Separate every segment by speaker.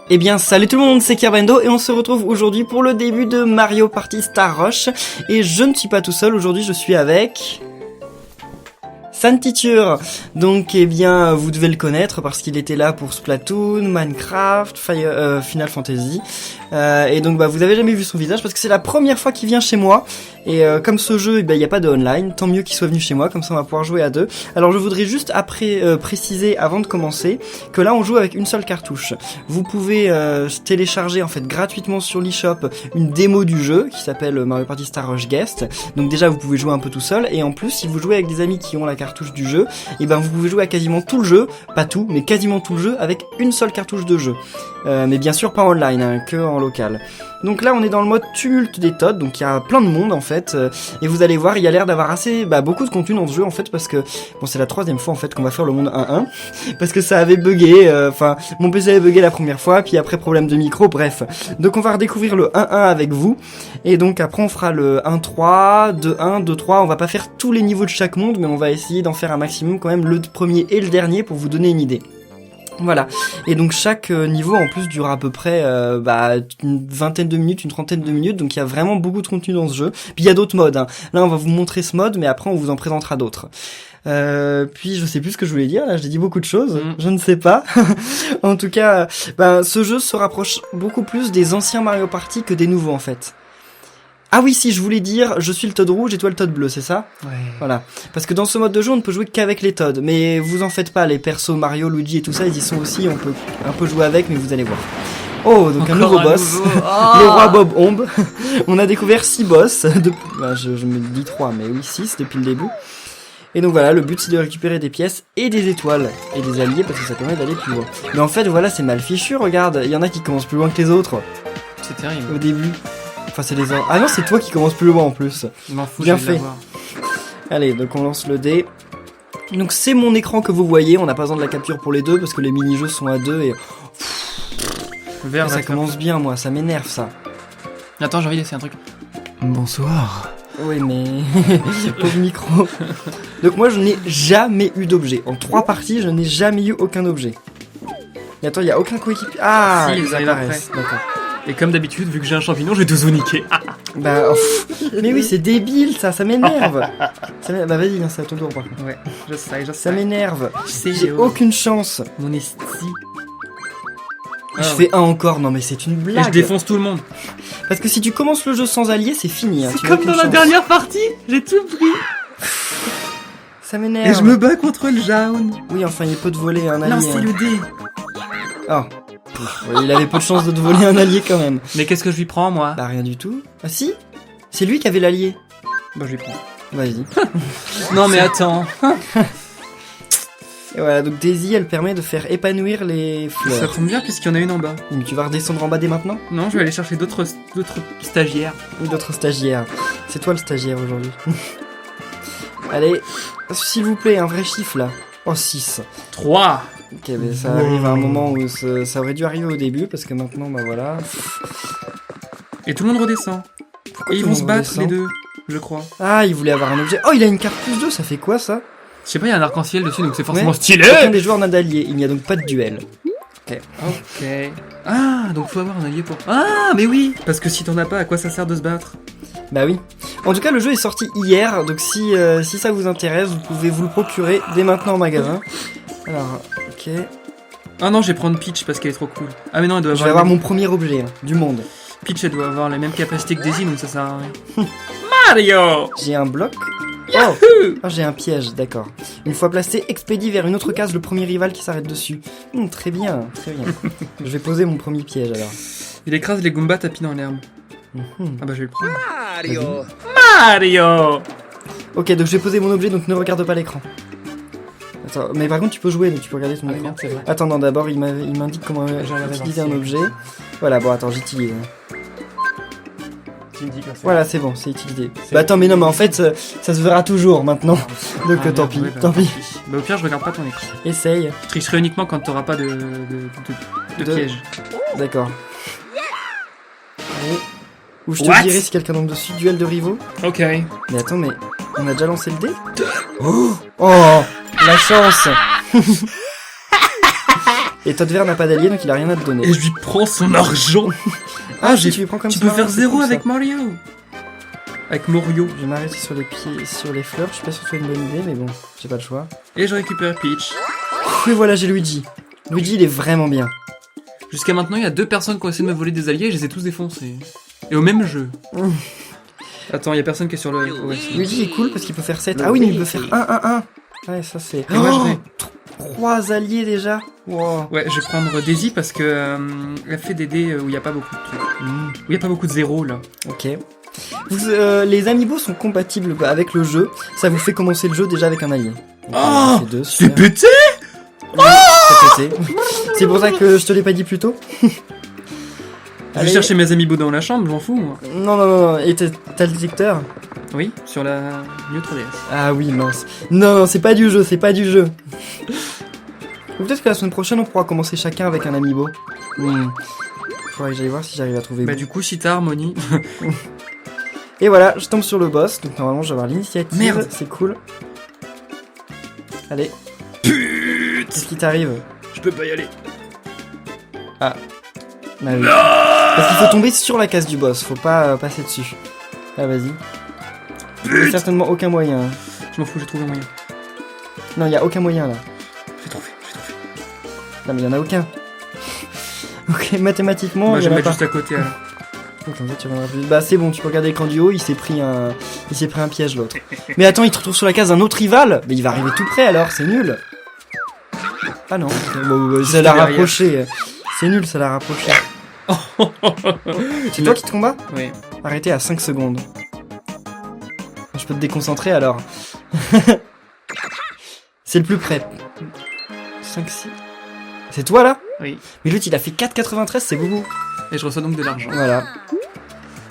Speaker 1: Eh bien salut tout le monde, c'est Kerbendo et on se retrouve aujourd'hui pour le début de Mario Party Star Rush. Et je ne suis pas tout seul, aujourd'hui je suis avec... Santiture. Donc eh bien vous devez le connaître parce qu'il était là pour Splatoon, Minecraft, Final Fantasy. Et donc vous avez jamais vu son visage parce que c'est la première fois qu'il vient chez moi. Et comme ce jeu, il n'y a pas de online, tant mieux qu'il soit venu chez moi, comme ça on va pouvoir jouer à deux. Alors je voudrais juste préciser avant de commencer que là on joue avec une seule cartouche. Vous pouvez télécharger en fait gratuitement sur l'eShop une démo du jeu qui s'appelle Mario Party Star Rush Guest. Donc déjà vous pouvez jouer un peu tout seul et en plus si vous jouez avec des amis qui ont la cartouche du jeu, et vous pouvez jouer à quasiment tout le jeu, pas tout, mais quasiment tout le jeu avec une seule cartouche de jeu. Mais bien sûr pas en online, hein, que en local. Donc là on est dans le mode tumulte des Toads, donc il y a plein de monde en fait, et vous allez voir il y a l'air d'avoir beaucoup de contenu dans ce jeu en fait, parce que bon c'est la troisième fois en fait qu'on va faire le monde 1-1, parce que ça avait bugué, mon PC avait bugué la première fois, puis après problème de micro, bref. Donc on va redécouvrir le 1-1 avec vous, et donc après on fera le 1-3, 2-1, 2-3, on va pas faire tous les niveaux de chaque monde, mais on va essayer d'en faire un maximum quand même, le premier et le dernier pour vous donner une idée. Voilà, et donc chaque niveau en plus dure à peu près une vingtaine de minutes, une trentaine de minutes, donc il y a vraiment beaucoup de contenu dans ce jeu. Puis il y a d'autres modes, hein. Là on va vous montrer ce mode, mais après on vous en présentera d'autres. Puis je sais plus ce que je voulais dire, là j'ai dit beaucoup de choses, je ne sais pas. En tout cas, ce jeu se rapproche beaucoup plus des anciens Mario Party que des nouveaux en fait. Ah oui, si, je voulais dire, je suis le Toad rouge et toi le Toad bleu, c'est ça ?
Speaker 2: Ouais.
Speaker 1: Voilà. Parce que dans ce mode de jeu, on ne peut jouer qu'avec les Toads. Mais vous en faites pas, les persos Mario, Luigi et tout ça, ils y sont aussi, on peut un peu jouer avec, mais vous allez voir. Oh, donc encore un nouveau boss. Le roi Bob Omb. On a découvert 6 boss. Je me dis 3, mais oui, 6 depuis le début. Et donc voilà, le but c'est de récupérer des pièces et des étoiles. Et des alliés, parce que ça permet d'aller plus loin. Mais en fait, voilà, c'est mal fichu, regarde. Il y en a qui commencent plus loin que les autres.
Speaker 2: C'est terrible.
Speaker 1: Au début. Enfin, c'est les... Ah non, c'est toi qui commence plus loin en plus.
Speaker 2: Je m'en fous,
Speaker 1: bien fait. Allez, donc on lance le dé. Donc c'est mon écran que vous voyez, on n'a pas besoin de la capture pour les deux parce que les mini-jeux sont à deux et... ça commence bien, moi, ça m'énerve ça.
Speaker 2: Attends, j'ai envie d'essayer un truc.
Speaker 1: Bonsoir. Oui, mais... pauvre micro. Donc moi, je n'ai jamais eu d'objet. En 3 parties, je n'ai jamais eu aucun objet. Et attends, il n'y a aucun coéquipier. Ah,
Speaker 2: si,
Speaker 1: ils apparaissent, d'accord.
Speaker 2: Et comme d'habitude, vu que j'ai un champignon, je vais tous vous niquer.
Speaker 1: Mais oui, c'est débile, ça m'énerve. Vas-y, c'est à ton tour, par contre.
Speaker 2: Ouais, je sais.
Speaker 1: Ça m'énerve.
Speaker 2: J'ai
Speaker 1: J'ai aucune chance.
Speaker 2: Mon esti.
Speaker 1: Je fais un encore, non mais c'est une blague.
Speaker 2: Et je défonce tout le monde.
Speaker 1: Parce que si tu commences le jeu sans allié, c'est fini. Hein,
Speaker 2: c'est comme dans la dernière partie, j'ai tout pris.
Speaker 1: Ça m'énerve.
Speaker 2: Et je me bats contre le jaune.
Speaker 1: Oui, enfin, il peut te voler un allié.
Speaker 2: Non, c'est le dé.
Speaker 1: Oh. Ouais, il avait peu de chance de te voler un allié quand même.
Speaker 2: Mais qu'est-ce que je lui prends, moi ?
Speaker 1: Bah rien du tout. Ah si ? C'est lui qui avait l'allié.
Speaker 2: Bah je lui prends.
Speaker 1: Vas-y.
Speaker 2: Non mais attends.
Speaker 1: Et voilà, donc Daisy, elle permet de faire épanouir les fleurs.
Speaker 2: Ça tombe bien puisqu'il y en a une en bas.
Speaker 1: Mais tu vas redescendre en bas dès maintenant ?
Speaker 2: Non, je vais aller chercher d'autres stagiaires.
Speaker 1: Ou d'autres stagiaires. C'est toi le stagiaire aujourd'hui. Allez, s'il vous plaît, un vrai chiffre là. Oh, 6.
Speaker 2: 3.
Speaker 1: Ok, mais ça arrive à un moment où ça aurait dû arriver au début, parce que maintenant, voilà.
Speaker 2: Et tout le monde redescend.
Speaker 1: Pourquoi
Speaker 2: et ils vont se battre les deux, je crois.
Speaker 1: Ah, il voulait avoir un objet. Oh, il a une carte plus 2, ça fait quoi ça ?
Speaker 2: Je sais pas, il y a un arc-en-ciel dessus, donc c'est forcément stylé.
Speaker 1: Chacun des joueurs n'a d'allié, il n'y a donc pas de duel.
Speaker 2: Ok. Ah, donc faut avoir un allié pour... Ah, mais oui. Parce que si t'en as pas, à quoi ça sert de se battre ?
Speaker 1: Bah oui. En tout cas, le jeu est sorti hier, donc si ça vous intéresse, vous pouvez vous le procurer dès maintenant au magasin. Alors, ok.
Speaker 2: Ah non, je vais prendre Peach parce qu'elle est trop cool. Ah mais non, elle doit avoir...
Speaker 1: Je vais avoir mon premier objet, du monde.
Speaker 2: Peach, elle doit avoir les mêmes capacités que Daisy, donc ça sert à rien. Mario.
Speaker 1: J'ai un bloc. Oh, j'ai un piège, d'accord. Une fois placé, expédie vers une autre case le premier rival qui s'arrête dessus. Très bien, très bien. Je vais poser mon premier piège alors.
Speaker 2: Il écrase les Goombas tapis dans l'herbe. Ah bah je vais le prendre. Mario.
Speaker 1: Ok, donc je vais poser mon objet, donc ne regarde pas l'écran. Attends, mais par contre tu peux jouer, donc tu peux regarder ton écran.
Speaker 2: Merde,
Speaker 1: attends, non, d'abord il m'indique comment utiliser un objet. Voilà, bon attends, j'utilise. Voilà, c'est bon, c'est utilisé. Bah attends, mais non, mais en fait, ça se verra toujours maintenant. Donc tant pis, tant pis.
Speaker 2: Bah au pire, je regarde pas ton écran.
Speaker 1: Essaye.
Speaker 2: Je tricherai uniquement quand t'auras pas de piège.
Speaker 1: D'accord. Allez. Ou je te dirai si quelqu'un tombe dessus, duel de rivaux.
Speaker 2: Ok.
Speaker 1: Mais attends, mais on a déjà lancé le dé ? Oh, la chance. Et Toad Vert n'a pas d'allié, donc il a rien à te donner.
Speaker 2: Et je lui prends son argent.
Speaker 1: si tu lui prends comme
Speaker 2: Tu
Speaker 1: ça,
Speaker 2: peux faire
Speaker 1: c'est
Speaker 2: 0
Speaker 1: cool,
Speaker 2: avec
Speaker 1: ça.
Speaker 2: Mario. Avec Mario.
Speaker 1: Je vais m'arrêter sur les pieds, sur les fleurs. Je suis pas sûr que ce soit une bonne idée, mais bon, j'ai pas le choix.
Speaker 2: Et je récupère Peach.
Speaker 1: Oui, voilà, j'ai Luigi. Luigi, il est vraiment bien.
Speaker 2: Jusqu'à maintenant, il y a 2 personnes qui ont essayé de me voler des alliés et je les ai tous défoncés. Et au même jeu. Attends, il y a personne qui est sur le... Ouais, si.
Speaker 1: Luigi est cool parce qu'il peut faire 7. Ah oui, mais il peut faire 1-1-1. Ouais, ça c'est...
Speaker 2: Et moi, je vais...
Speaker 1: 3 alliés déjà. Wow.
Speaker 2: Ouais, je vais prendre Daisy parce que elle fait des dés où il n'y a pas beaucoup de trucs. Où il n'y a pas beaucoup de zéros, là.
Speaker 1: Ok. Les amiibo sont compatibles avec le jeu. Ça vous fait commencer le jeu déjà avec un allié. Donc,
Speaker 2: Oh,
Speaker 1: c'est 2,
Speaker 2: c'est
Speaker 1: super.
Speaker 2: pété.
Speaker 1: Oui, c'est pété. C'est pour ça que je te l'ai pas dit plus tôt.
Speaker 2: Je vais
Speaker 1: Allez.
Speaker 2: chercher mes amiibo dans la chambre, j'en fous, moi.
Speaker 1: Non. Et t'as le détecteur?
Speaker 2: Oui, sur la New 3DS.
Speaker 1: Ah oui, mince. Non, c'est pas du jeu, c'est pas du jeu. Ou peut-être que la semaine prochaine, on pourra commencer chacun avec un amiibo. Faudrait que j'aille voir si j'arrive à trouver.
Speaker 2: Bah du coup, si t'as Harmony...
Speaker 1: Et voilà, je tombe sur le boss, donc normalement je vais avoir l'initiative.
Speaker 2: Merde.
Speaker 1: C'est cool. Allez.
Speaker 2: Putain,
Speaker 1: Qu'est-ce qui t'arrive?
Speaker 2: je peux pas y aller.
Speaker 1: Ah oui. Parce qu'il faut tomber sur la case du boss, faut pas passer dessus. Ah vas-y. Il y a certainement aucun moyen.
Speaker 2: Je m'en fous, j'ai trouvé un moyen.
Speaker 1: Non, il y a aucun moyen là.
Speaker 2: J'ai trouvé.
Speaker 1: Non mais il y en a aucun. Ok, mathématiquement,
Speaker 2: Moi,
Speaker 1: il
Speaker 2: je
Speaker 1: y
Speaker 2: vais
Speaker 1: en
Speaker 2: me
Speaker 1: a
Speaker 2: mettre
Speaker 1: pas.
Speaker 2: juste à côté, alors.
Speaker 1: Comme ça, tu reviendras plus vite. Bah c'est bon, tu peux regarder l'écran du haut, il s'est pris un piège l'autre. Mais attends, il te retrouve sur la case d'un autre rival. Mais il va arriver tout près alors, c'est nul. Ah non, bon, ça l'a
Speaker 2: derrière.
Speaker 1: rapproché. C'est nul, ça l'a rapproché. C'est toi qui te combats?
Speaker 2: Oui.
Speaker 1: Arrêtez à 5 secondes. Je peux te déconcentrer alors. C'est le plus près. 5, 6. C'est toi là?
Speaker 2: Oui.
Speaker 1: Mais l'autre il a fait 4,93, c'est beaucoup.
Speaker 2: Et je reçois donc de l'argent.
Speaker 1: Voilà.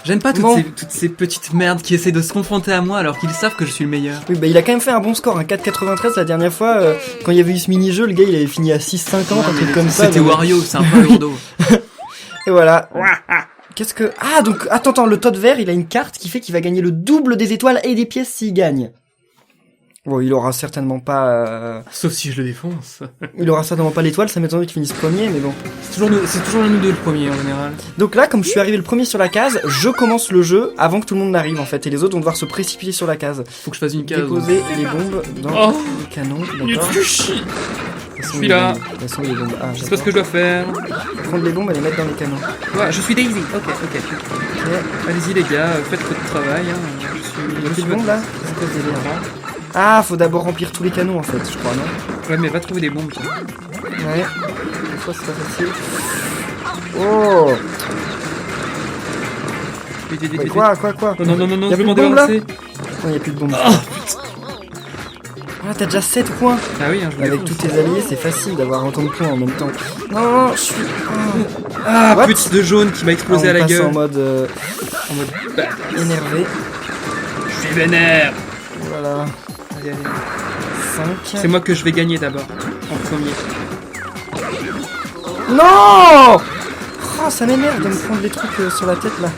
Speaker 2: J'aime pas
Speaker 1: Bon.
Speaker 2: toutes ces petites merdes qui essaient de se confronter à moi alors qu'ils savent que je suis le meilleur.
Speaker 1: Oui, bah il a quand même fait un bon score, un 4,93 la dernière fois. Quand il y avait eu ce mini-jeu, le gars il avait fini à 6,50, un truc comme ça.
Speaker 2: C'était
Speaker 1: donc-
Speaker 2: Wario, c'est un peu lourdeau.
Speaker 1: Et voilà. Qu'est-ce que... Ah, donc, attends, le Toad Vert, il a une carte qui fait qu'il va gagner le double des étoiles et des pièces s'il gagne. Bon, il aura certainement pas...
Speaker 2: Sauf si je le défonce.
Speaker 1: Il aura certainement pas l'étoile, ça m'étonnerait qu'il finisse premier, mais bon.
Speaker 2: C'est toujours nous deux le premier en général.
Speaker 1: Donc là, comme je suis arrivé le premier sur la case, je commence le jeu avant que tout le monde n'arrive, en fait. Et les autres vont devoir se précipiter sur la case.
Speaker 2: Faut que je fasse une case.
Speaker 1: Déposer les bombes dans
Speaker 2: Oh,
Speaker 1: le canon,
Speaker 2: il
Speaker 1: d'accord.
Speaker 2: fait chier.
Speaker 1: De toute façon,
Speaker 2: suis là.
Speaker 1: De toute façon, les bombes... Ah,
Speaker 2: Je sais pas ce que je dois faire.
Speaker 1: Prendre les bombes et les mettre dans le canon.
Speaker 2: Ouais, je suis Daisy. Ok.
Speaker 1: Ok.
Speaker 2: Allez-y les gars, faites votre travail. Hein.
Speaker 1: Il y a
Speaker 2: Je
Speaker 1: plus
Speaker 2: suis
Speaker 1: de bombes là? C'est quoi ce délire? Ah, faut d'abord remplir tous les canons en fait, je crois, non?
Speaker 2: Ouais, mais va trouver des bombes. Toi.
Speaker 1: Ouais. Des fois c'est pas facile. Oh! Mais quoi?
Speaker 2: Non,
Speaker 1: Y a
Speaker 2: je
Speaker 1: plus
Speaker 2: vais
Speaker 1: de
Speaker 2: m'en
Speaker 1: bombes, là?
Speaker 2: débarrasser.
Speaker 1: Non, y a plus de bombes.
Speaker 2: Oh.
Speaker 1: Ah, t'as déjà 7 points!
Speaker 2: Ah oui, hein, je me
Speaker 1: Avec tous tes alliés, c'est facile d'avoir autant de points en même temps. Non, je suis...
Speaker 2: Ah,
Speaker 1: What?
Speaker 2: petit de jaune qui m'a explosé
Speaker 1: on
Speaker 2: à la
Speaker 1: passe
Speaker 2: gueule.
Speaker 1: en mode
Speaker 2: En mode bah,
Speaker 1: énervé.
Speaker 2: je suis vénère.
Speaker 1: Voilà.
Speaker 2: Allez.
Speaker 1: 5.
Speaker 2: C'est moi que je vais gagner d'abord, en premier.
Speaker 1: Non! Oh, ça m'énerve de me prendre les trucs sur la tête là.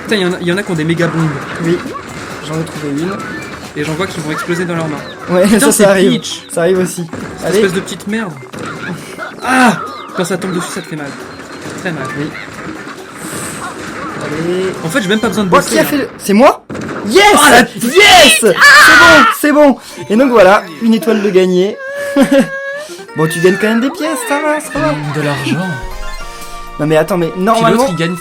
Speaker 2: Putain, il y en a qui ont des méga bombes.
Speaker 1: Oui, j'en ai trouvé une.
Speaker 2: Et j'en vois qui vont exploser dans leurs mains.
Speaker 1: Ouais,
Speaker 2: Putain, c'est
Speaker 1: ça arrive.
Speaker 2: Peach.
Speaker 1: Ça arrive aussi. Allez.
Speaker 2: Espèce de petite merde. Ah! Quand ça tombe dessus, ça te fait mal. Très mal.
Speaker 1: Oui. Allez.
Speaker 2: En fait, j'ai même pas besoin de
Speaker 1: Oh,
Speaker 2: bosser.
Speaker 1: qui a
Speaker 2: hein.
Speaker 1: fait le... C'est moi? Yes!
Speaker 2: Oh, la
Speaker 1: Yes! C'est bon. Et donc voilà, une étoile de gagné. Bon, tu gagnes quand même des pièces, ça va.
Speaker 2: De l'argent.
Speaker 1: Non mais attends, mais
Speaker 2: Puis
Speaker 1: normalement...
Speaker 2: l'autre, il gagne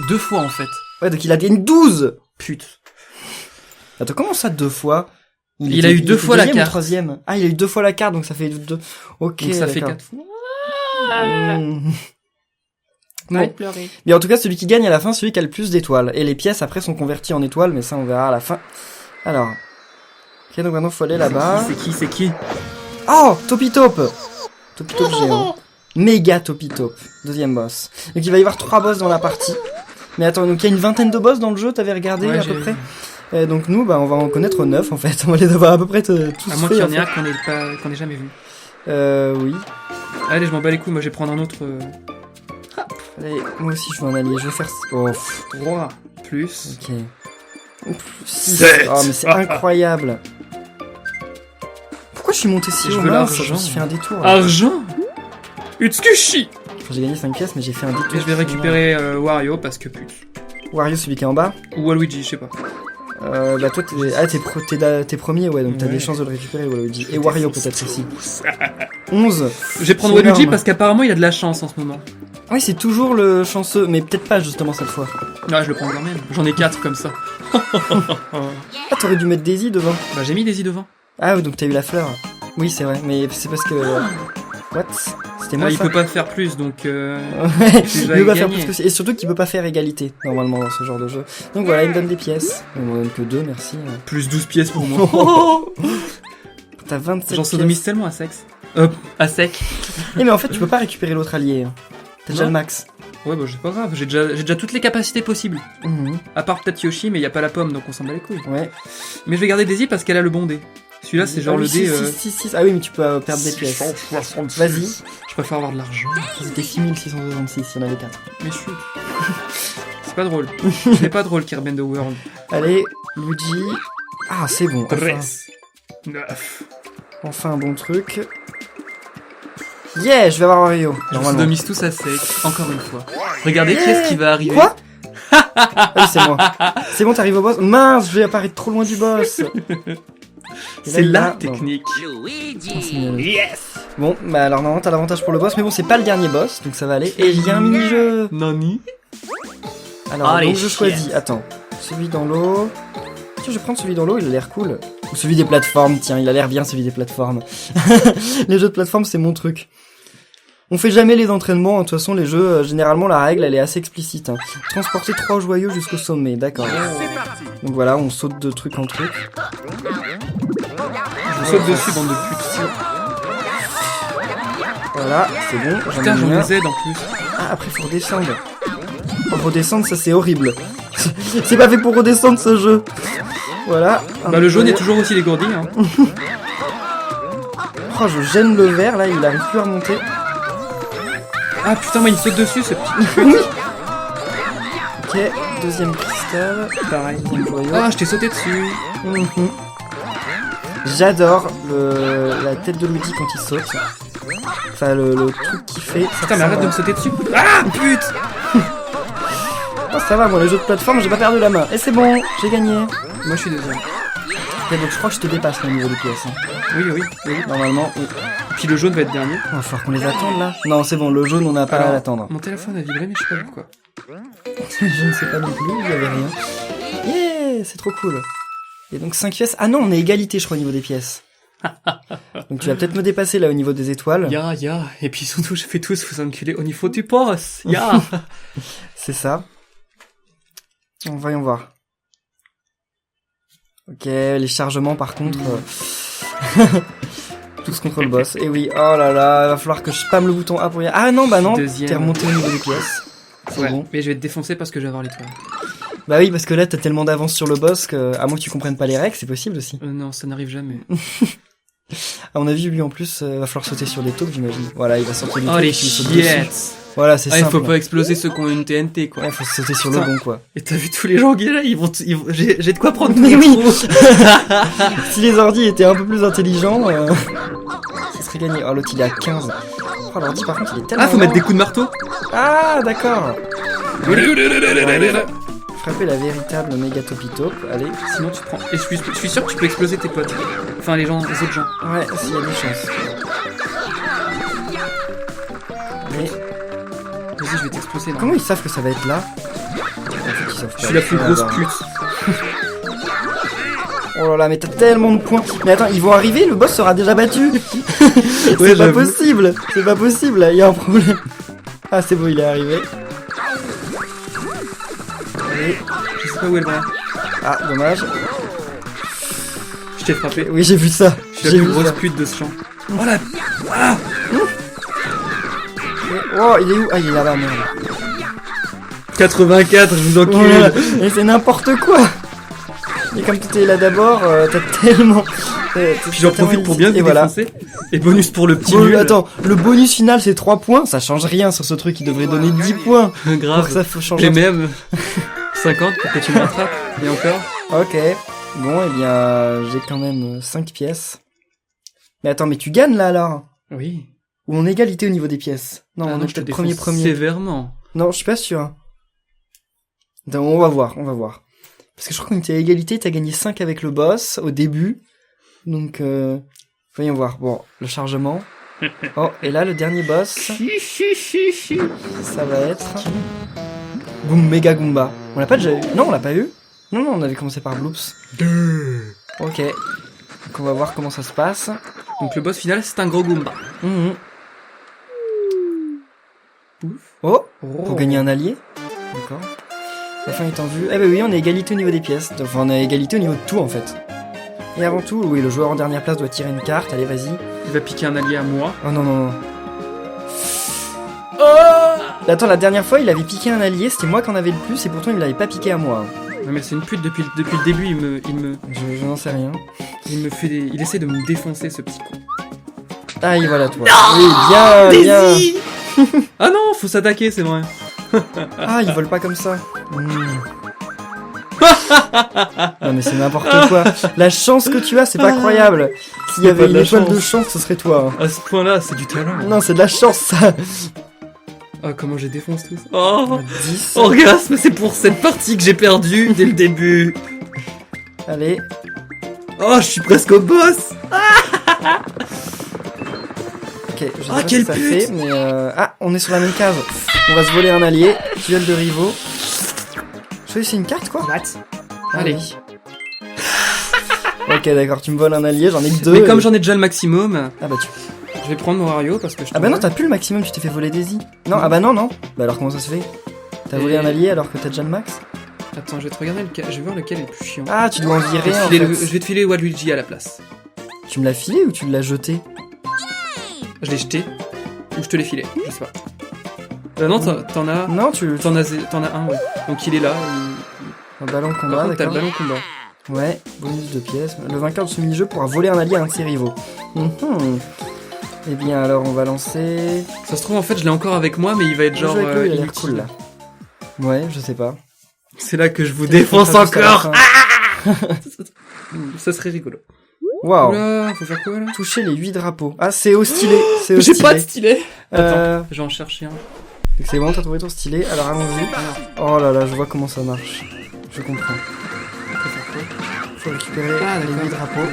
Speaker 2: deux fois en fait.
Speaker 1: Ouais, donc il a gagné 12.
Speaker 2: Putain.
Speaker 1: Attends, comment ça 2 fois?
Speaker 2: Il a eu 2
Speaker 1: était
Speaker 2: fois la
Speaker 1: deuxième ou
Speaker 2: carte.
Speaker 1: troisième. Ah, il a eu 2 fois la carte, donc ça fait 2. Ok,
Speaker 2: Donc ça fait
Speaker 1: d'accord.
Speaker 2: 4 fois.
Speaker 1: Bon. Mais en tout cas, celui qui gagne à la fin, celui qui a le plus d'étoiles. Et les pièces après sont converties en étoiles, mais ça on verra à la fin. Alors. Ok, donc maintenant faut aller là-bas.
Speaker 2: C'est qui
Speaker 1: Oh, Topitop. Topitop géant. Méga Topitop. Deuxième boss. Donc il va y avoir 3 boss dans la partie. Mais attends, donc il y a une vingtaine de boss dans le jeu, t'avais regardé
Speaker 2: Ouais,
Speaker 1: à
Speaker 2: j'ai
Speaker 1: peu près?
Speaker 2: vu.
Speaker 1: Donc nous, bah on va en connaître 9 en fait. On va les avoir à peu près tous
Speaker 2: À moins
Speaker 1: faits,
Speaker 2: qu'il y
Speaker 1: en
Speaker 2: en ait
Speaker 1: fait.
Speaker 2: un qu'on ait jamais vu.
Speaker 1: Oui.
Speaker 2: Allez, je m'en bats les couilles, moi je vais prendre un autre.
Speaker 1: Allez, moi aussi je veux un allié. Je vais faire... Oh,
Speaker 2: 3 plus.
Speaker 1: ok. 6.
Speaker 2: Sept.
Speaker 1: Oh, mais c'est incroyable. Pourquoi je suis monté si
Speaker 2: Je
Speaker 1: haut?
Speaker 2: veux
Speaker 1: Mince,
Speaker 2: l'argent.
Speaker 1: je me suis fait un détour. Là.
Speaker 2: Argent. Utsukushi.
Speaker 1: Enfin, j'ai gagné 5 pièces, mais j'ai fait un détour.
Speaker 2: Et je vais récupérer Wario parce que pute.
Speaker 1: Wario, celui qui est en bas.
Speaker 2: Ou Waluigi, je sais pas.
Speaker 1: Bah toi, t'es premier, ouais, donc t'as des chances de le récupérer, Waluigi. Et Wario peut-être aussi. 11.
Speaker 2: Je vais prendre
Speaker 1: C'est
Speaker 2: Waluigi
Speaker 1: énorme.
Speaker 2: parce qu'apparemment il a de la chance en ce moment.
Speaker 1: Oui, c'est toujours le chanceux, mais peut-être pas justement cette fois.
Speaker 2: Ouais, je le prends quand même. J'en ai 4 comme ça.
Speaker 1: Ah, t'aurais dû mettre Daisy devant.
Speaker 2: Bah j'ai mis Daisy devant.
Speaker 1: Ah, donc t'as eu la fleur. Oui, c'est vrai, mais c'est parce que... What? C'était moi
Speaker 2: Il
Speaker 1: ça
Speaker 2: peut pas faire plus donc
Speaker 1: Ouais,
Speaker 2: tu
Speaker 1: il
Speaker 2: vas
Speaker 1: peut pas faire
Speaker 2: gagner.
Speaker 1: plus que ça. Et surtout qu'il peut pas faire égalité, normalement, dans ce genre de jeu. Donc voilà, il me donne des pièces. Il m'en donne que 2, merci.
Speaker 2: Plus 12 pièces pour moi.
Speaker 1: T'as 27
Speaker 2: J'en
Speaker 1: pièces.
Speaker 2: sodomise tellement à sexe. À sec.
Speaker 1: Eh mais en fait, tu peux pas récupérer l'autre allié. T'as déjà
Speaker 2: Non.
Speaker 1: le max.
Speaker 2: Ouais bah c'est pas grave, j'ai déjà toutes les capacités possibles.
Speaker 1: Mhm.
Speaker 2: À part peut-être Yoshi, mais y a pas la pomme donc on s'en bat les couilles.
Speaker 1: Ouais.
Speaker 2: Mais je vais garder Daisy parce qu'elle a le bon dé. Celui-là c'est genre
Speaker 1: Ah oui,
Speaker 2: le dé.
Speaker 1: 6. Ah oui, mais tu peux perdre des pièces. Vas-y.
Speaker 2: Je préfère avoir de l'argent.
Speaker 1: C'était 6666, il y en avait 4.
Speaker 2: Mais chut. C'est pas drôle. C'est pas drôle Kirby and the World.
Speaker 1: Allez, Luigi. Ah, c'est bon. Enfin,
Speaker 2: 9.
Speaker 1: enfin un bon truc. Yeah, je vais avoir Wario.
Speaker 2: Je
Speaker 1: Normalement.
Speaker 2: sodomise tous à sec, encore une fois. Regardez qui est-ce qui va arriver.
Speaker 1: Quoi? Ah oui, c'est moi. C'est bon, t'arrives au boss. Mince, je vais apparaître trop loin du boss. Et
Speaker 2: C'est
Speaker 1: là,
Speaker 2: la
Speaker 1: non.
Speaker 2: technique.
Speaker 1: Yes. Bon, bah alors normalement t'as l'avantage pour le boss, mais bon, c'est pas le dernier boss, donc ça va aller. Et il y a un mini-jeu.
Speaker 2: Nani.
Speaker 1: Alors,
Speaker 2: Allez,
Speaker 1: donc je choisis.
Speaker 2: chienne.
Speaker 1: Attends, celui dans l'eau. Tiens, je vais prendre celui dans l'eau, il a l'air cool. Ou celui des plateformes, tiens, il a l'air bien celui des plateformes. Les jeux de plateforme, c'est mon truc. On fait jamais les entraînements, hein. De toute façon les jeux, généralement la règle elle est assez explicite. Hein. Transporter 3 joyaux jusqu'au sommet, d'accord. Donc voilà, on saute de truc en truc.
Speaker 2: Je saute dessus, bande de putes.
Speaker 1: Voilà, c'est bon,
Speaker 2: Putain,
Speaker 1: ai
Speaker 2: j'en
Speaker 1: mis un.
Speaker 2: les aide en plus.
Speaker 1: Ah, après faut redescendre. Oh, redescendre, ça c'est horrible. C'est pas fait pour redescendre ce jeu. Voilà.
Speaker 2: Bah, le jaune est toujours aussi dégourdi. Hein.
Speaker 1: Oh, je gêne le vert là, il arrive plus à remonter.
Speaker 2: Ah putain, moi il saute dessus ce petit.
Speaker 1: Oui. Ok, deuxième cristal.
Speaker 2: Pareil.
Speaker 1: Deuxième joyau.
Speaker 2: Ah, je t'ai sauté dessus.
Speaker 1: Mhm. J'adore la tête de Luigi quand il saute. Enfin, le truc qu'il fait. Ça
Speaker 2: Putain, mais arrête de me sauter dessus. Ah, pute.
Speaker 1: Oh, ça va, moi, les jeux de plateforme, j'ai pas perdu la main. Et c'est bon, j'ai gagné.
Speaker 2: Moi je suis deuxième.
Speaker 1: Ok, donc je crois que je te dépasse là, au niveau des pièces. Hein.
Speaker 2: Oui.
Speaker 1: Normalement, oui.
Speaker 2: Puis le jaune va être dernier.
Speaker 1: Il va falloir qu'on les attende là. Non, c'est bon, le jaune, on n'a pas à
Speaker 2: Alors,
Speaker 1: l'attendre.
Speaker 2: Mon téléphone a vibré, mais je sais pas pourquoi.
Speaker 1: Je ne sais pas non plus, il y avait rien. Yeah, c'est trop cool. Et donc 5 pièces. Ah non, on est égalité, je crois, au niveau des pièces. Donc tu vas peut-être me dépasser là au niveau des étoiles.
Speaker 2: Ya. Et puis surtout, je fais tous vous enculer au niveau du boss. Ya.
Speaker 1: C'est ça. Bon, voyons voir. Ok, les chargements par contre. Tous contre le boss. Et oui, oh là là, va falloir que je spamme le bouton A pour y aller. Ah non, bah non,
Speaker 2: Deuxième.
Speaker 1: t'es remonté au niveau des pièces. C'est
Speaker 2: Ouais,
Speaker 1: bon.
Speaker 2: mais je vais te défoncer parce que je vais avoir l'étoile.
Speaker 1: Bah oui, parce que là t'as tellement d'avance sur le boss que, à moins que tu comprennes pas les règles, c'est possible aussi.
Speaker 2: Non, ça n'arrive jamais.
Speaker 1: À mon avis, lui en plus, va falloir sauter sur des taupes, j'imagine. Voilà, il va sortir du
Speaker 2: Oh
Speaker 1: truc,
Speaker 2: les
Speaker 1: puis il saute dessus.
Speaker 2: chiettes.
Speaker 1: Voilà, c'est
Speaker 2: Ah, il
Speaker 1: simple.
Speaker 2: faut pas exploser ceux qui ont une TNT quoi.
Speaker 1: Ouais, faut sauter sur le
Speaker 2: Putain.
Speaker 1: bon, quoi.
Speaker 2: Et t'as vu tous les gens qui est là, j'ai de quoi prendre tous
Speaker 1: Mais
Speaker 2: les
Speaker 1: oui.
Speaker 2: trous.
Speaker 1: Si les ordi étaient un peu plus intelligents, ça serait gagné. Oh, l'autre il est à 15. Oh, l'ordi par contre il est tellement.
Speaker 2: Ah, faut mettre
Speaker 1: lent.
Speaker 2: des coups de marteau.
Speaker 1: Ah, d'accord. Frapper la véritable méga topitope. Allez.
Speaker 2: Sinon tu prends. Et je suis sûr que tu peux exploser tes potes. Enfin les gens, les autres gens.
Speaker 1: Ouais, s'il y a des chances. Allez.
Speaker 2: Vas-y, je vais t'exploser là.
Speaker 1: Comment ils savent que ça va être là? En fait, ils savent pas.
Speaker 2: Je suis la plus grosse pute.
Speaker 1: Oh là là, mais t'as tellement de points. Mais attends, ils vont arriver, le boss sera déjà battu. C'est
Speaker 2: Ouais,
Speaker 1: pas
Speaker 2: j'avoue.
Speaker 1: possible. C'est pas possible, là, il y a un problème. Ah, c'est bon, il est arrivé. Allez.
Speaker 2: Je sais pas où elle va.
Speaker 1: Ah, dommage.
Speaker 2: Je t'ai frappé.
Speaker 1: Oui, j'ai vu ça.
Speaker 2: Je suis
Speaker 1: J'ai
Speaker 2: la plus
Speaker 1: vu
Speaker 2: grosse
Speaker 1: ça.
Speaker 2: pute de ce champ. Oh la. Ah.
Speaker 1: Oh, il est où? Ah, il est là-bas, merde.
Speaker 2: 84, je vous encule.
Speaker 1: Voilà. Et c'est n'importe quoi. Et comme tu es là d'abord, t'as tellement...
Speaker 2: Puis j'en profite pour bien te
Speaker 1: Et voilà.
Speaker 2: défoncer. Et bonus pour le petit
Speaker 1: Bon,
Speaker 2: nul.
Speaker 1: attends, le bonus final c'est 3 points, ça change rien sur ce truc, il devrait donner 10 points. Pour que
Speaker 2: Grave.
Speaker 1: ça change.
Speaker 2: Et même 50 pour que tu me rattrapes. Et encore.
Speaker 1: Ok, bon, eh bien, j'ai quand même 5 pièces. Mais attends, mais tu gagnes là alors?
Speaker 2: Oui.
Speaker 1: Ou en égalité au niveau des pièces. Non,
Speaker 2: Ah
Speaker 1: on
Speaker 2: non,
Speaker 1: est
Speaker 2: je te
Speaker 1: peut-être
Speaker 2: défonce
Speaker 1: premier.
Speaker 2: sévèrement.
Speaker 1: Non, je suis pas sûr. Donc, on va voir. Parce que je crois qu'on était à égalité, t'as gagné 5 avec le boss au début. Donc, voyons voir. Bon, le chargement. Oh, et là, le dernier boss, ça va être... Méga Goomba. On l'a pas déjà eu? Non, on l'a pas eu? Non, on avait commencé par Bloops. Ok. Donc on va voir comment ça se passe.
Speaker 2: Donc le boss final, c'est un gros Goomba.
Speaker 1: Mhm.
Speaker 2: Ouf.
Speaker 1: Oh, pour gagner un allié. D'accord. La fin est en vue. Eh ben oui, on est égalité au niveau des pièces. Enfin, on est égalité au niveau de tout en fait. Et avant tout, oui, le joueur en dernière place doit tirer une carte. Allez, vas-y.
Speaker 2: Il va piquer un allié à moi.
Speaker 1: Oh non. Oh! Attends, la dernière fois, il avait piqué un allié, c'était moi qui en avais le plus, et pourtant il l'avait pas piqué à moi.
Speaker 2: Non mais c'est une pute depuis le début,
Speaker 1: Je n'en sais rien.
Speaker 2: il essaie de me défoncer ce petit con.
Speaker 1: Ah, et voilà toi. Non, oui, bien.
Speaker 2: Ah non, faut s'attaquer, c'est vrai.
Speaker 1: Ah, il vole pas comme ça. Non mais c'est n'importe quoi. La chance que tu as, c'est pas croyable. S'il y
Speaker 2: C'est
Speaker 1: avait
Speaker 2: pas de
Speaker 1: une
Speaker 2: la
Speaker 1: étoile
Speaker 2: chance.
Speaker 1: de chance, ce serait toi.
Speaker 2: À ce point-là, c'est du talent.
Speaker 1: Non, c'est de la chance ça.
Speaker 2: Ah, comment j'ai défonce tout ça. Oh,
Speaker 1: 10.
Speaker 2: orgasme, c'est pour cette partie que j'ai perdu dès le début.
Speaker 1: Allez.
Speaker 2: Oh, je suis presque au boss.
Speaker 1: Ok, je sais
Speaker 2: Ah,
Speaker 1: pas
Speaker 2: quelle
Speaker 1: ce que ça
Speaker 2: pute.
Speaker 1: fait, mais ah, on est sur la même case. On va se voler un allié. Duel de rivaux. Choisissez une carte quoi.
Speaker 2: What?
Speaker 1: Ah,
Speaker 2: Allez.
Speaker 1: oui. Ok, d'accord, tu me voles un allié, j'en ai que 2.
Speaker 2: Mais comme j'en ai déjà le maximum,
Speaker 1: Ah bah tu...
Speaker 2: je vais prendre mon Wario parce que je
Speaker 1: Ah bah non, t'as plus le maximum, tu t'es fait voler Daisy. Non, ah bah non. Bah alors comment ça se fait? T'as volé un allié alors que t'as déjà le max?
Speaker 2: Attends, je vais te regarder je vais voir lequel est le plus chiant.
Speaker 1: Ah, tu dois en virer en
Speaker 2: Je
Speaker 1: fait.
Speaker 2: vais te filer Waluigi à la place.
Speaker 1: Tu me l'as filé ou tu l'as jeté?
Speaker 2: Je l'ai jeté ou je te l'ai filé, je sais pas. Non, t'en as
Speaker 1: Non, tu...
Speaker 2: t'en as un, ouais. Donc il est là.
Speaker 1: Un ballon
Speaker 2: Par
Speaker 1: combat,
Speaker 2: contre, t'as le
Speaker 1: d'accord.
Speaker 2: ballon combat.
Speaker 1: Ouais, bonus de pièces. Le vainqueur de ce mini-jeu pourra voler un allié à un de ses rivaux. Eh bien alors, on va lancer...
Speaker 2: Ça se trouve, en fait, je l'ai encore avec moi, mais il va être genre
Speaker 1: Le jeu avec lui, il a l'air
Speaker 2: inutile.
Speaker 1: cool là. Ouais, je sais pas.
Speaker 2: C'est là que je vous défonce
Speaker 1: Ça, juste à la
Speaker 2: encore.
Speaker 1: fin.
Speaker 2: Ça serait rigolo.
Speaker 1: Waouh.
Speaker 2: Oula, faut faire quoi là?
Speaker 1: Toucher les 8 drapeaux. Ah, c'est au stylet. C'est au
Speaker 2: J'ai
Speaker 1: stylet.
Speaker 2: pas de stylet.
Speaker 1: Euh,
Speaker 2: Attends, je vais en chercher un.
Speaker 1: C'est bon, t'as trouvé ton stylet. Alors allons-y. Oh là là, je vois comment ça marche. Je comprends.
Speaker 2: Faut faire quoi?
Speaker 1: Faut récupérer
Speaker 2: Ah,
Speaker 1: les
Speaker 2: d'accord.
Speaker 1: 8 drapeaux.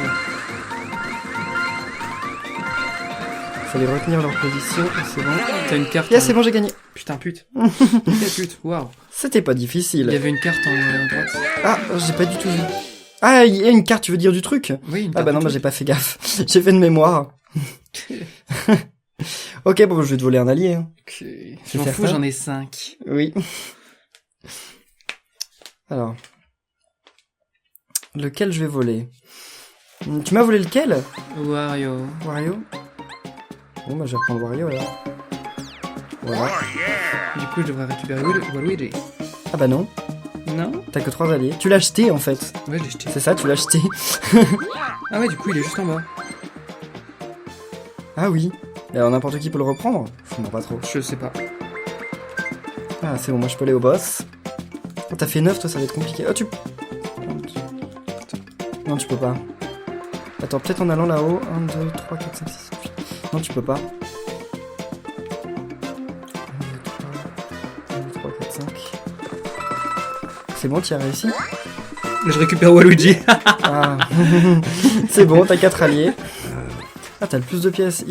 Speaker 1: Faut les retenir leur position. C'est bon.
Speaker 2: T'as une carte.
Speaker 1: Yeah, c'est bon, j'ai gagné.
Speaker 2: Putain, pute. Quelle pute, waouh.
Speaker 1: C'était pas
Speaker 2: Il y
Speaker 1: difficile.
Speaker 2: avait une carte en droite.
Speaker 1: Ah, j'ai pas du tout vu. Ah, il y a une carte, tu veux dire du truc?
Speaker 2: Oui, une
Speaker 1: Ah
Speaker 2: carte.
Speaker 1: bah non, bah j'ai pas fait gaffe. J'ai fait de mémoire. Ok, bon, je vais te voler un allié. Hein.
Speaker 2: Ok.
Speaker 1: vais
Speaker 2: Je m'en
Speaker 1: faire
Speaker 2: fous,
Speaker 1: ça.
Speaker 2: j'en ai 5.
Speaker 1: Oui. Alors. Lequel je vais voler? Tu m'as volé lequel?
Speaker 2: Wario.
Speaker 1: Wario? Bon, bah je vais reprendre Wario alors. Voilà.
Speaker 2: Du coup, je devrais récupérer Waluigi.
Speaker 1: Ah bah non,
Speaker 2: Non?
Speaker 1: t'as que 3 alliés. Tu l'as acheté en fait.
Speaker 2: Ouais, je l'ai jeté.
Speaker 1: C'est ça, tu l'as acheté.
Speaker 2: Ah ouais, du coup, il est juste en bas.
Speaker 1: Ah oui. Et alors n'importe qui peut le reprendre? Je comprends pas trop.
Speaker 2: Je sais pas.
Speaker 1: Ah c'est bon, moi je peux aller au boss. Oh, t'as fait 9, toi ça va être compliqué. Oh tu... Non tu peux pas. Attends, peut-être en allant là-haut. 1, 2, 3, 4, 5, 6, 8. Non tu peux pas. 1, 2, 3, 4, 5. C'est bon, tu as réussi?
Speaker 2: Je récupère Waluigi.
Speaker 1: Ah. C'est bon, t'as 4 alliés. Ah, t'as le plus de pièces.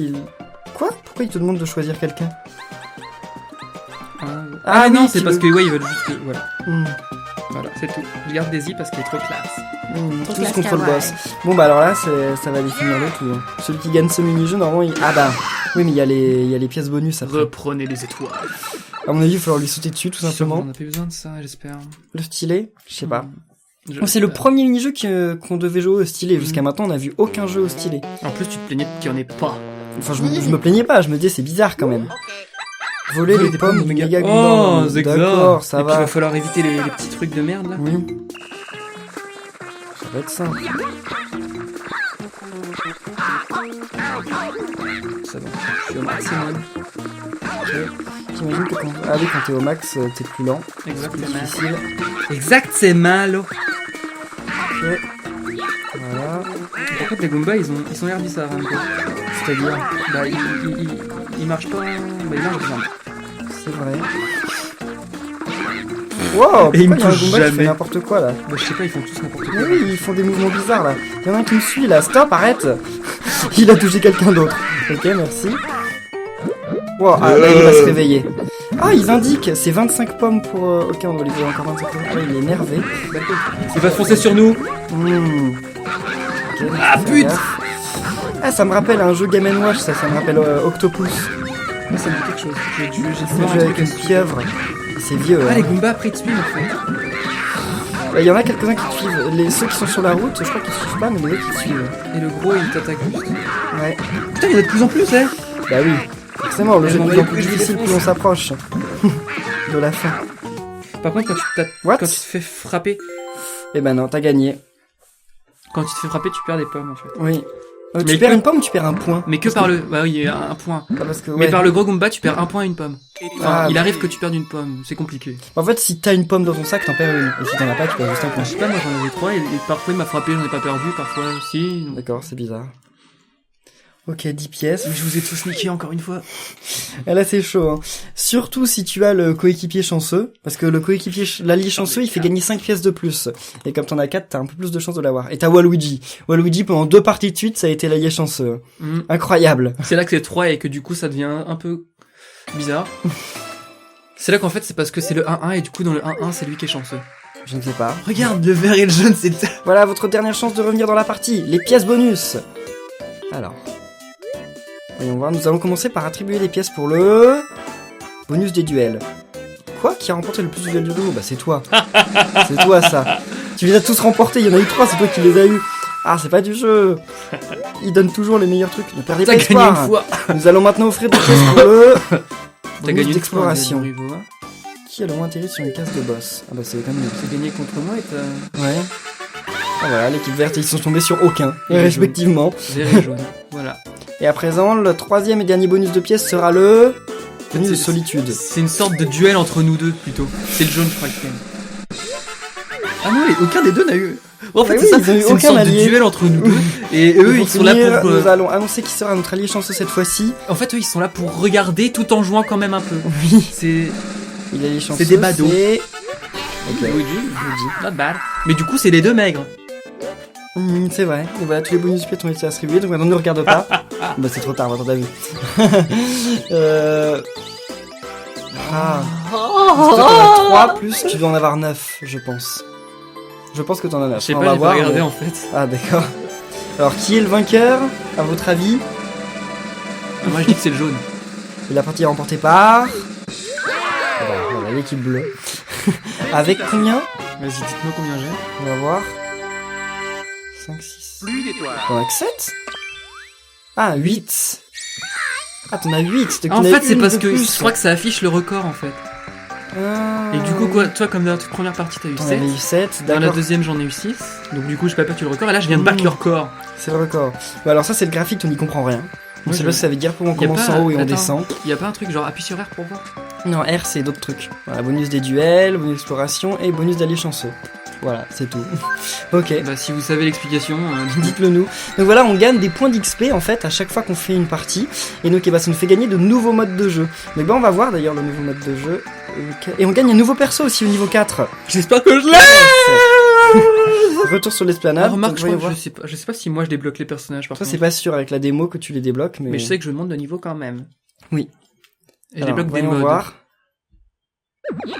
Speaker 1: Quoi? Pourquoi il te demande de choisir quelqu'un?
Speaker 2: Ah,
Speaker 1: oui,
Speaker 2: non, c'est
Speaker 1: tu
Speaker 2: parce
Speaker 1: veux-
Speaker 2: que, ouais, ils veulent juste que... Voilà,
Speaker 1: Hmm.
Speaker 2: voilà, c'est tout. Je garde Daisy parce qu'elle est trop classe.
Speaker 1: Tous
Speaker 3: classe
Speaker 1: contre le
Speaker 3: kawaii.
Speaker 1: boss. Bon bah alors là, ça va définir le tout. Hein. Celui qui gagne ce mini-jeu, normalement, il... Ah bah... Oui, mais il y a les pièces bonus après.
Speaker 2: Reprenez les étoiles.
Speaker 1: À mon avis, il va falloir lui sauter dessus, tout
Speaker 2: On
Speaker 1: simplement.
Speaker 2: n'a pas besoin de ça, j'espère.
Speaker 1: Le stylet? Je sais pas.
Speaker 2: Je-
Speaker 1: Oh, c'est le premier mini-jeu qu'on devait jouer au stylet. Jusqu'à maintenant, on a vu aucun jeu au stylet.
Speaker 2: En plus, tu te plaignais qu'il n'y en ait pas.
Speaker 1: Enfin, je me plaignais pas, je me disais, c'est bizarre quand même. Voler les pommes de méga
Speaker 2: Oh,
Speaker 1: Goomba.
Speaker 2: Zegza.
Speaker 1: D'accord, ça
Speaker 2: Et puis, il
Speaker 1: va.
Speaker 2: va falloir éviter les petits trucs de merde, là.
Speaker 1: Oui. Ça va être simple.
Speaker 2: Ça va, je suis au maximum.
Speaker 1: J'imagine que quand... Ah oui, quand t'es au max, t'es plus lent.
Speaker 2: Exactement.
Speaker 1: Difficile.
Speaker 2: Exactement.
Speaker 1: Ok. Voilà.
Speaker 2: Par contre, les Goombas, ils sont l'air bizarres. Hein, quoi.
Speaker 1: C'est-à-dire,
Speaker 2: Bah, ils marchent pas. Bah, ils marchent bizarrement.
Speaker 1: c'est vrai. Wow,
Speaker 2: Et ils me
Speaker 1: pourquoi il y a un
Speaker 2: touchent
Speaker 1: Goomba qui fait
Speaker 2: jamais.
Speaker 1: n'importe quoi là?
Speaker 2: Bah, je sais pas, ils font tous n'importe quoi.
Speaker 1: Mais oui, ils font des mouvements bizarres là. Il y en a un qui me suit là. Stop, arrête. Il a touché quelqu'un d'autre. Ok, merci. Wow, ah, là il va se réveiller. Ah, ils indiquent, c'est 25 pommes pour... Ok, on doit lui donner encore 25 pommes. Ah, il est énervé.
Speaker 2: Il va se foncer sur nous.
Speaker 1: Ok,
Speaker 2: Ah,
Speaker 1: faut faire
Speaker 2: pute.
Speaker 1: gaffe. Ah, ça me rappelle un jeu Game Watch, ça me rappelle Octopus.
Speaker 2: Moi, ça me dit quelque chose. J'ai
Speaker 1: C'est
Speaker 2: fait
Speaker 1: un
Speaker 2: un
Speaker 1: jeu avec
Speaker 2: truc
Speaker 1: une
Speaker 2: à ce
Speaker 1: pieuvre. C'est vieux.
Speaker 2: Ah,
Speaker 1: hein.
Speaker 2: les Goombas après ils te suivent en fait.
Speaker 1: Il y en a quelques-uns qui te suivent. Ceux qui sont sur la route, je crois qu'ils te suivent pas, mais les autres qui te suivent.
Speaker 2: Et le gros il t'attaque juste.
Speaker 1: Ouais.
Speaker 2: Putain, il y en a de plus en plus, hein.
Speaker 1: Bah oui. Forcément, le
Speaker 2: Mais
Speaker 1: jeu
Speaker 2: non,
Speaker 1: est de
Speaker 2: mais
Speaker 1: plus en plus
Speaker 2: je les
Speaker 1: difficile
Speaker 2: défonce.
Speaker 1: plus on s'approche de la fin.
Speaker 2: Par contre,
Speaker 1: What?
Speaker 2: quand tu te fais frapper,
Speaker 1: Eh ben non, t'as gagné.
Speaker 2: tu perds des pommes en fait.
Speaker 1: Oui.
Speaker 2: Mais
Speaker 1: Tu perds
Speaker 2: que-
Speaker 1: une pomme ou tu perds un point?
Speaker 2: Mais que par le. Bah oui, il y a un point.
Speaker 1: Ah, parce que,
Speaker 2: Mais
Speaker 1: ouais.
Speaker 2: par le gros Goomba, tu perds un point et une pomme. Enfin,
Speaker 1: Ah,
Speaker 2: il arrive que tu perdes une pomme, c'est compliqué.
Speaker 1: En fait, si t'as une pomme dans ton sac, t'en perds une. Et si t'en as pas, tu perds juste un point.
Speaker 2: Je sais pas, moi j'en avais 3 et parfois il m'a frappé, j'en ai pas perdu, parfois aussi. donc-
Speaker 1: D'accord, c'est bizarre. Ok, 10 pièces.
Speaker 2: Mais je vous ai tous niqué encore une fois.
Speaker 1: Et là, c'est chaud, hein. Surtout si tu as le coéquipier chanceux. Parce que le coéquipier, l'allié chanceux, il fait gagner 5 pièces de plus. Et comme t'en as 4, t'as un peu plus de chance de l'avoir. Et t'as Waluigi. Waluigi, pendant 2 parties de suite, ça a été l'allié chanceux.
Speaker 2: Mm.
Speaker 1: Incroyable.
Speaker 2: C'est là que c'est 3 et que du coup ça devient un peu bizarre. C'est là qu'en fait c'est parce que c'est le 1-1 et du coup dans le 1-1 c'est lui qui est chanceux.
Speaker 1: Je ne sais pas.
Speaker 2: Regarde, le vert et le jaune c'est...
Speaker 1: Voilà votre dernière chance de revenir dans la partie. Les pièces bonus. Alors. Voyons voir, nous allons commencer par attribuer les pièces pour le... bonus des duels. Quoi? Qui a remporté le plus de duels du lot? Bah c'est toi. C'est toi ça. Tu les as tous remportés, il y en a eu 3, c'est toi qui les as eu. Ah, c'est pas du jeu. Il donne toujours les meilleurs trucs. Ne perdez pas
Speaker 2: T'as gagné
Speaker 1: espoir.
Speaker 2: une fois.
Speaker 1: Nous allons maintenant offrir des pièces pour le...
Speaker 2: T'as
Speaker 1: bonus
Speaker 2: gagné
Speaker 1: d'exploration.
Speaker 2: une fois.
Speaker 1: Qui a le moins atterri sur une case de boss? Ah bah c'est quand même...
Speaker 2: T'as gagné contre moi et t'as...
Speaker 1: Ouais. Ah voilà, l'équipe verte, ils sont tombés sur aucun,
Speaker 2: Et
Speaker 1: respectivement.
Speaker 2: Vert et jaune. Voilà.
Speaker 1: Et à présent, le troisième et dernier bonus de pièces sera le... bonus de
Speaker 2: C'est-
Speaker 1: solitude.
Speaker 2: C'est une sorte de duel entre nous deux plutôt. C'est le jaune je crois qui gagne. Ah non, aucun des deux n'a eu... En fait
Speaker 1: Mais
Speaker 2: c'est
Speaker 1: oui,
Speaker 2: ça,
Speaker 1: ils ont eu
Speaker 2: c'est une
Speaker 1: aucun
Speaker 2: sorte
Speaker 1: allié.
Speaker 2: de duel entre nous deux. Et
Speaker 1: Et
Speaker 2: eux
Speaker 1: pour
Speaker 2: ils sont là
Speaker 1: finir,
Speaker 2: pour...
Speaker 1: nous allons annoncer qui sera notre allié chanceux cette fois-ci.
Speaker 2: En fait eux ils sont là pour regarder tout en jouant quand même un peu.
Speaker 1: Oui.
Speaker 2: C'est...
Speaker 1: Il est chanceux.
Speaker 2: C'est des badauds.
Speaker 1: c'est- Ok.
Speaker 2: Luigi, not bad. Mais du coup c'est les deux maigres.
Speaker 1: C'est vrai. Et voilà, tous les bonus pièces ont été attribués, donc maintenant ne regarde pas. Bah c'est trop tard, maintenant t'as vu. Ah. Toi, t'en as 3 plus, tu dois en avoir 9, je pense. Je pense que t'en as 9.
Speaker 2: Je sais
Speaker 1: On
Speaker 2: pas,
Speaker 1: va
Speaker 2: j'ai pas
Speaker 1: voir,
Speaker 2: regardé
Speaker 1: mais-
Speaker 2: en fait.
Speaker 1: Ah d'accord. Alors qui est le vainqueur, à votre avis?
Speaker 2: Moi je dis que c'est le jaune.
Speaker 1: Et la partie est remportée par... Ah bah, voilà, l'équipe bleue. Avec combien?
Speaker 2: Vas-y, dites-moi combien j'ai.
Speaker 1: On va voir. 5, 6... T'en as que 7? Ah, 8. Ah, t'en as 8. Donc
Speaker 2: En
Speaker 1: t'en as
Speaker 2: fait, c'est
Speaker 1: une
Speaker 2: parce
Speaker 1: de
Speaker 2: que
Speaker 1: plus.
Speaker 2: je crois que ça affiche le record en fait.
Speaker 1: Ah.
Speaker 2: Et du coup, quoi, toi, comme dans la toute première partie, t'as eu
Speaker 1: T'en
Speaker 2: 7.
Speaker 1: avais eu 7,
Speaker 2: Dans la
Speaker 1: d'accord.
Speaker 2: deuxième, j'en ai eu 6. Donc, du coup, j'ai pas perdu le record. Et là, je viens de battre le record.
Speaker 1: C'est le record. Bah alors ça, c'est le graphique, on n'y comprend rien. On
Speaker 2: Ouais,
Speaker 1: sait pas
Speaker 2: je-
Speaker 1: ce que ça veut dire, pour on
Speaker 2: Y a
Speaker 1: commence
Speaker 2: pas-
Speaker 1: en haut et on
Speaker 2: attends.
Speaker 1: descend.
Speaker 2: Y a pas un truc genre appuie sur R pour voir?
Speaker 1: Non, R, c'est d'autres trucs. Voilà, bonus des duels, bonus d'exploration et bonus d'alliés chanceux. Voilà, c'est tout. Ok.
Speaker 2: Bah, si vous savez l'explication,
Speaker 1: Dites-le nous. Donc voilà, on gagne des points d'XP en fait à chaque fois qu'on fait une partie. Et donc ça nous fait gagner de nouveaux modes de jeu. Donc on va voir d'ailleurs le nouveau mode de jeu. Et on gagne un nouveau perso aussi au niveau 4.
Speaker 2: j'espère que je l'ai!
Speaker 1: Retour sur l'esplanade.
Speaker 2: Ah, remarque,
Speaker 1: Donc,
Speaker 2: je, crois
Speaker 1: voyons
Speaker 2: que
Speaker 1: voir.
Speaker 2: je sais pas si moi je débloque les personnages par
Speaker 1: Toi,
Speaker 2: contre.
Speaker 1: c'est pas sûr avec la démo que tu les débloques, mais...
Speaker 2: Mais je sais que je monte de niveau quand même.
Speaker 1: Oui.
Speaker 2: Et je
Speaker 1: Alors,
Speaker 2: débloque des
Speaker 1: voyons
Speaker 2: modes.
Speaker 1: voir.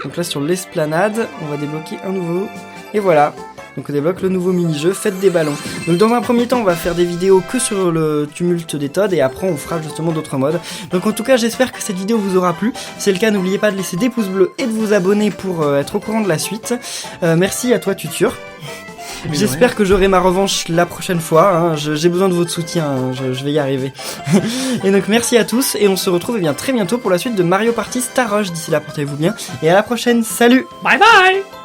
Speaker 1: Donc là sur l'esplanade, on va débloquer un nouveau. Et voilà. Donc on débloque le nouveau mini-jeu, faites des ballons. Donc dans un premier temps, on va faire des vidéos que sur le tumulte des Toads et après on fera justement d'autres modes. Donc en tout cas, j'espère que cette vidéo vous aura plu. Si c'est le cas, n'oubliez pas de laisser des pouces bleus et de vous abonner pour être au courant de la suite. Merci à toi Tutur.
Speaker 2: Mais de
Speaker 1: J'espère que j'aurai ma revanche la prochaine fois. Hein. J'ai besoin de votre soutien, hein. Je vais y arriver. Et donc merci à tous et on se retrouve bien très bientôt pour la suite de Mario Party Star Rush. D'ici là, portez-vous bien et à la prochaine. Salut!
Speaker 2: Bye bye!